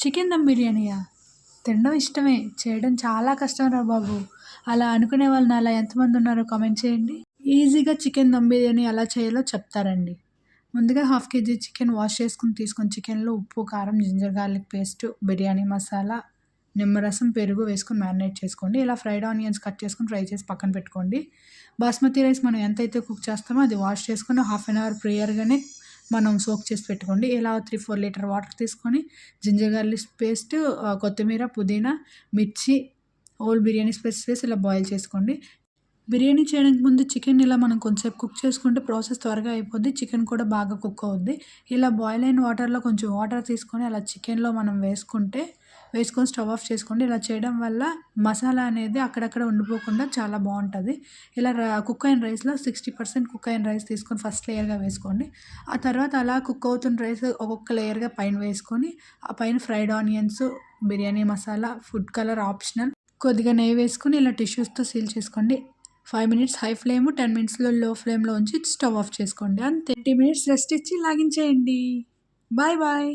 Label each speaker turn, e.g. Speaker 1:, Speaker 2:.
Speaker 1: Chicken dum బిర్యానీయా? తినడం ఇష్టమే. చేయడం చాలా కష్టం రా బాబు. అలా అనుకునే వాళ్ళు నాలా ఎంతమందున్నారో కామెంట్ చేయండి. ఈజీగా చికెన్ దమ్ బిర్యానీ ఎలా చేయాలో చెప్తారండి. ముందుగా హాఫ్ కేజీ చికెన్ వాష్ చేసుకొని తీసుకొని చికెన్‌లో ఉప్పు, కారం, ginger garlic paste, biryani masala, నిమ్మరసం, పెరుగు వేసుకొని మ్యారినేట్ చేసుకోండి. ఇలా ఫ్రైడ్ ఆనియన్స్ కట్ చేసుకొని ఫ్రై చేసి పక్కన పెట్టుకోండి. బాస్మతి రైస్ మనం ఎంతైతే కుక్ చేస్తామో అది వాష్ చేసుకొని హాఫ్ అన్ అవర్ ప్రియర్‌గానే మనం సోక్ చేసి పెట్టుకోండి. ఇలా 3, 4 లీటర్ వాటర్ తీసుకొని జింజర్ గార్లిక్ పేస్ట్, కొత్తిమీర, పుదీనా, మిర్చి, హోల్ బిర్యానీ స్పైసెస్ వేసి ఇలా బాయిల్ చేసుకోండి. బిర్యానీ చేయడానికి ముందు చికెన్ ఇలా మనం కొంచెంసేపు కుక్ చేసుకుంటే ప్రాసెస్ త్వరగా అయిపోద్ది. చికెన్ కూడా బాగా కుక్ అవుద్ది. ఇలా బాయిల్ అయిన వాటర్‌లో కొంచెం వాటర్ తీసుకొని అలా చికెన్‌లో మనం వేసుకొని స్టవ్ ఆఫ్ చేసుకోండి. ఇలా చేయడం వల్ల మసాలా అనేది అక్కడక్కడ ఉండిపోకుండా చాలా బావుంటది. ఇలా కుక్ అయిన రైస్‌లో 60% కుక్ అయిన రైస్ తీసుకొని ఫస్ట్ లేయర్‌గా వేసుకోండి. ఆ తర్వాత అలా కుక్ అవుతున్న రైస్ ఒక్కొక్క లేయర్‌గా పైన వేసుకొని, ఆ పైన fried onions, biryani masala, food colour optional, కొద్దిగా నెయ్యి వేసుకొని ఇలా టిష్యూస్‌తో సీల్ చేసుకోండి. 5 మినిట్స్ హై ఫ్లేమ్, 10 మినిట్స్‌లో లో ఫ్లేమ్‌లో ఉంచి స్టవ్ ఆఫ్ చేసుకోండి. అంతే. 20 మినిట్స్ రెస్ట్ ఇచ్చి లాగించేయండి. Bye bye.